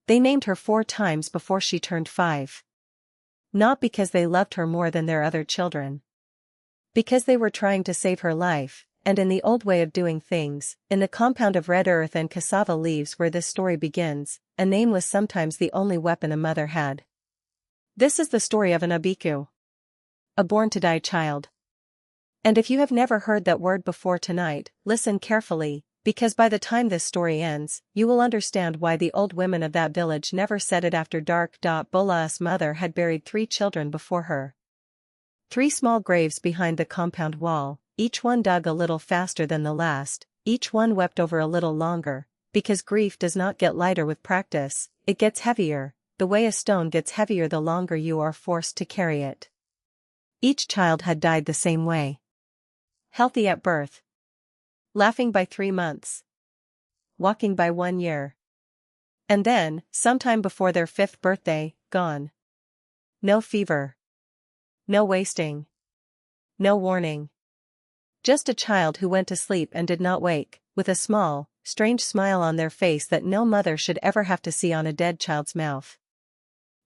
They named her 4 times before she turned 5. Not because they loved her more than their other children. Because they were trying to save her life, and in the old way of doing things, in the compound of red earth and cassava leaves where this story begins, a name was sometimes the only weapon a mother had. This is the story of an Abiku. A born-to-die child. And if you have never heard that word before tonight, listen carefully, because by the time this story ends, you will understand why the old women of that village never said it after dark. Bola's mother had buried 3 children before her. 3 small graves behind the compound wall, each one dug a little faster than the last, each one wept over a little longer, because grief does not get lighter with practice, it gets heavier, the way a stone gets heavier the longer you are forced to carry it. Each child had died the same way. Healthy at birth. Laughing by 3 months. Walking by 1 year. And then, sometime before their 5th birthday, gone. No fever. No wasting. No warning. Just a child who went to sleep and did not wake, with a small, strange smile on their face that no mother should ever have to see on a dead child's mouth.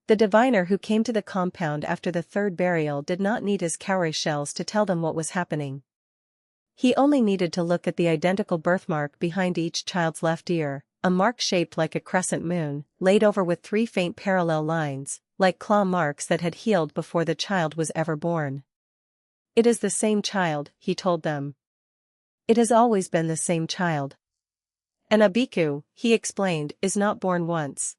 The diviner who came to the compound after the 3rd burial did not need his cowrie shells to tell them what was happening. He only needed to look at the identical birthmark behind each child's left ear, a mark shaped like a crescent moon, laid over with 3 faint parallel lines, like claw marks that had healed before the child was ever born. It is the same child, he told them. It has always been the same child. An Abiku, he explained, is not born once.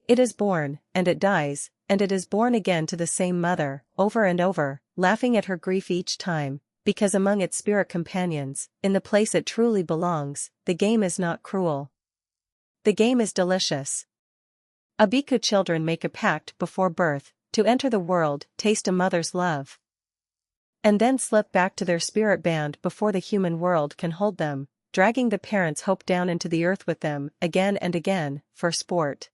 It is born, and it dies, and it is born again to the same mother, over and over, laughing at her grief each time, because among its spirit companions, in the place it truly belongs, the game is not cruel. The game is delicious. Abiku children make a pact before birth, to enter the world, taste a mother's love, and then slip back to their spirit band before the human world can hold them, dragging the parents' hope down into the earth with them, again and again, for sport.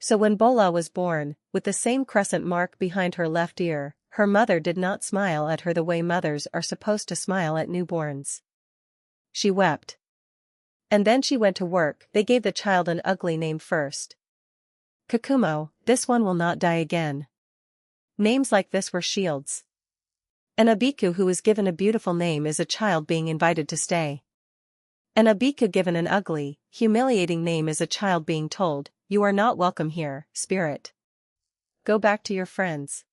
So when Bola was born, with the same crescent mark behind her left ear, her mother did not smile at her the way mothers are supposed to smile at newborns. She wept. And then she went to work. They gave the child an ugly name first. Kakumo, this one will not die again. Names like this were shields. An Abiku who is given a beautiful name is a child being invited to stay. An Abiku given an ugly, humiliating name is a child being told, you are not welcome here, spirit. Go back to your friends.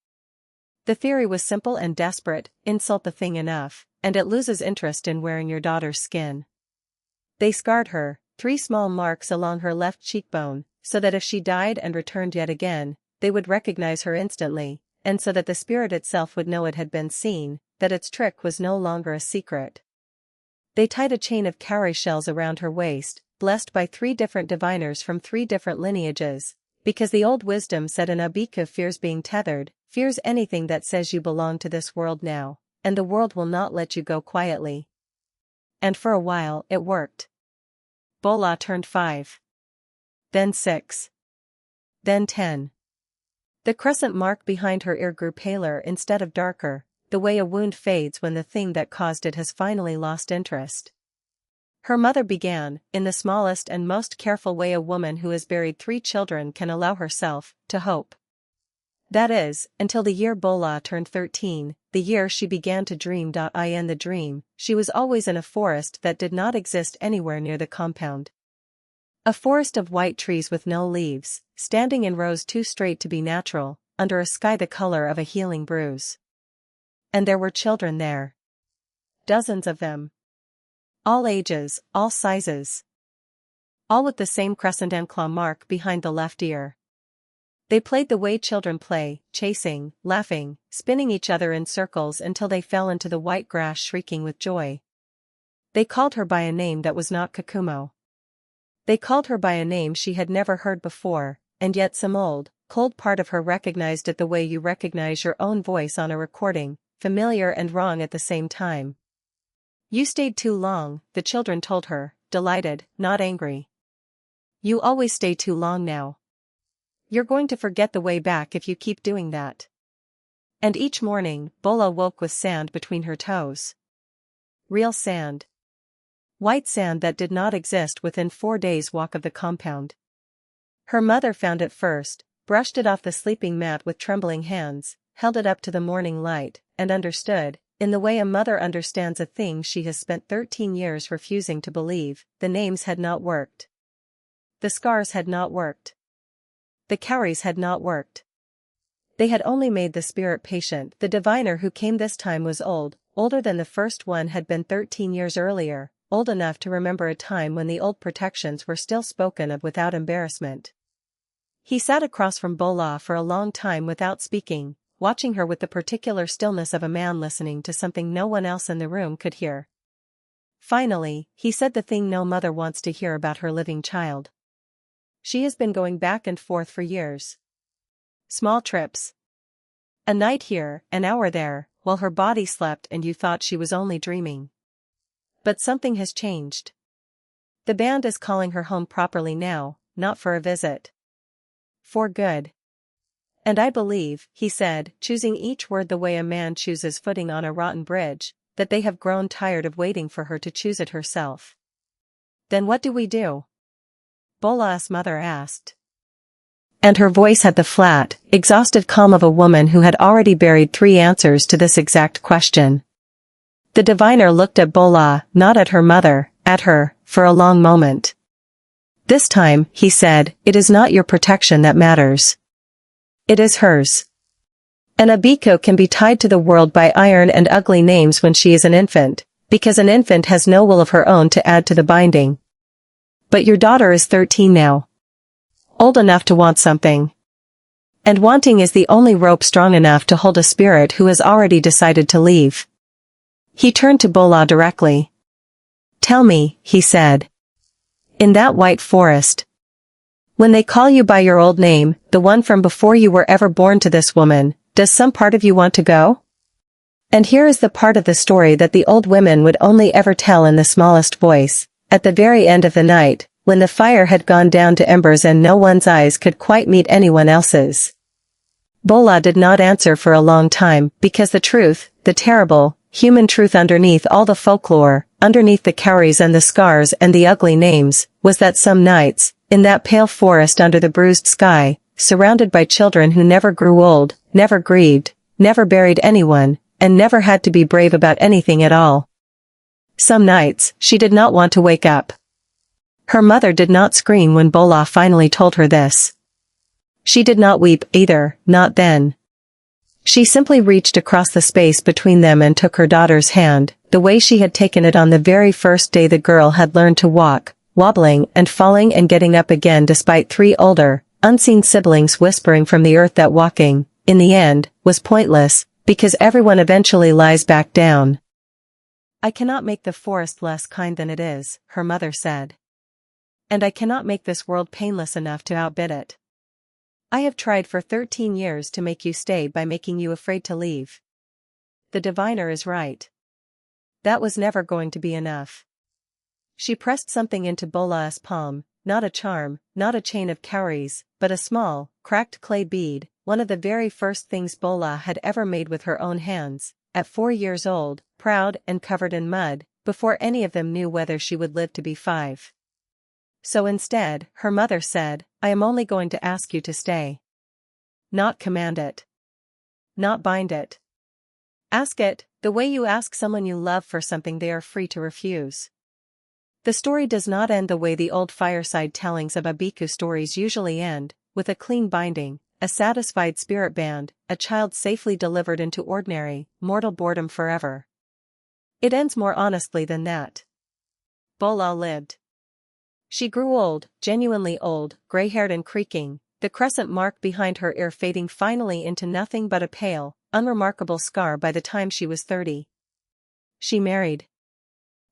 The theory was simple and desperate, insult the thing enough, and it loses interest in wearing your daughter's skin. They scarred her, 3 small marks along her left cheekbone, so that if she died and returned yet again, they would recognize her instantly, and so that the spirit itself would know it had been seen, that its trick was no longer a secret. They tied a chain of cowrie shells around her waist, blessed by 3 different diviners from 3 different lineages, because the old wisdom said an Abiku fears being tethered, fears anything that says you belong to this world now, and the world will not let you go quietly. And for a while it worked. Bola turned 5. Then 6. Then 10. The crescent mark behind her ear grew paler instead of darker, the way a wound fades when the thing that caused it has finally lost interest. Her mother began, in the smallest and most careful way a woman who has buried 3 children can allow herself, to hope. That is, until the year Bola turned 13, the year she began to dream. In the dream, she was always in a forest that did not exist anywhere near the compound. A forest of white trees with no leaves, standing in rows too straight to be natural, under a sky the color of a healing bruise. And there were children there. Dozens of them. All ages, all sizes. All with the same crescent and claw mark behind the left ear. They played the way children play, chasing, laughing, spinning each other in circles until they fell into the white grass shrieking with joy. They called her by a name that was not Kakumo. They called her by a name she had never heard before, and yet some old, cold part of her recognized it the way you recognize your own voice on a recording, familiar and wrong at the same time. You stayed too long, the children told her, delighted, not angry. You always stay too long now. You're going to forget the way back if you keep doing that. And each morning, Bola woke with sand between her toes. Real sand. White sand that did not exist within 4 days' walk of the compound. Her mother found it first, brushed it off the sleeping mat with trembling hands, held it up to the morning light, and understood, in the way a mother understands a thing she has spent 13 years refusing to believe, the names had not worked. The scars had not worked. The cowries had not worked. They had only made the spirit patient. The diviner who came this time was old, older than the first one had been 13 years earlier, old enough to remember a time when the old protections were still spoken of without embarrassment. He sat across from Bola for a long time without speaking, watching her with the particular stillness of a man listening to something no one else in the room could hear. Finally, he said the thing no mother wants to hear about her living child. She has been going back and forth for years. Small trips. A night here, an hour there, while her body slept and you thought she was only dreaming. But something has changed. The band is calling her home properly now, not for a visit. For good. And I believe, he said, choosing each word the way a man chooses footing on a rotten bridge, that they have grown tired of waiting for her to choose it herself. Then what do we do? Bola's mother asked. And her voice had the flat, exhausted calm of a woman who had already buried 3 answers to this exact question. The diviner looked at Bola, not at her mother, at her, for a long moment. This time, he said, it is not your protection that matters. It is hers. An Abiku can be tied to the world by iron and ugly names when she is an infant, because an infant has no will of her own to add to the binding. But your daughter is 13 now. Old enough to want something. And wanting is the only rope strong enough to hold a spirit who has already decided to leave. He turned to Bola directly. Tell me, he said. In that white forest. When they call you by your old name, the one from before you were ever born to this woman, does some part of you want to go? And here is the part of the story that the old women would only ever tell in the smallest voice. At the very end of the night, when the fire had gone down to embers and no one's eyes could quite meet anyone else's. Bola did not answer for a long time, because the truth, the terrible, human truth underneath all the folklore, underneath the cowries and the scars and the ugly names, was that some nights, in that pale forest under the bruised sky, surrounded by children who never grew old, never grieved, never buried anyone, and never had to be brave about anything at all. Some nights, she did not want to wake up. Her mother did not scream when Bola finally told her this. She did not weep either, not then. She simply reached across the space between them and took her daughter's hand, the way she had taken it on the very first day the girl had learned to walk, wobbling and falling and getting up again despite 3 older, unseen siblings whispering from the earth that walking, in the end, was pointless, because everyone eventually lies back down. I cannot make the forest less kind than it is, her mother said. And I cannot make this world painless enough to outbid it. I have tried for 13 years to make you stay by making you afraid to leave. The diviner is right. That was never going to be enough. She pressed something into Bola's palm, not a charm, not a chain of cowries, but a small, cracked clay bead, one of the very first things Bola had ever made with her own hands, at 4 years old, proud and covered in mud, before any of them knew whether she would live to be 5. So instead, her mother said, I am only going to ask you to stay. Not command it. Not bind it. Ask it, the way you ask someone you love for something they are free to refuse. The story does not end the way the old fireside tellings of Abiku stories usually end, with a clean binding, a satisfied spirit band, a child safely delivered into ordinary, mortal boredom forever. It ends more honestly than that. Bola lived. She grew old, genuinely old, gray-haired and creaking, the crescent mark behind her ear fading finally into nothing but a pale, unremarkable scar by the time she was 30. She married.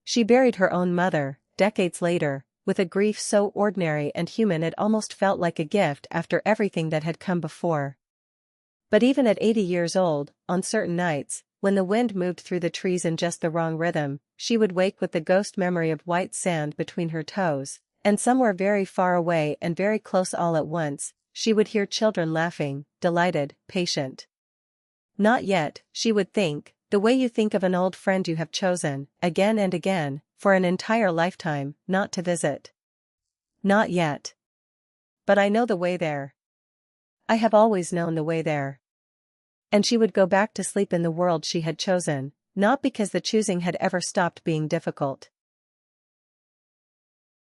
She buried her own mother, decades later, with a grief so ordinary and human it almost felt like a gift after everything that had come before. But even at 80 years old, on certain nights, when the wind moved through the trees in just the wrong rhythm, she would wake with the ghost memory of white sand between her toes, and somewhere very far away and very close all at once, she would hear children laughing, delighted, patient. Not yet, she would think, the way you think of an old friend you have chosen, again and again, for an entire lifetime, not to visit. Not yet. But I know the way there. I have always known the way there. And she would go back to sleep in the world she had chosen, not because the choosing had ever stopped being difficult.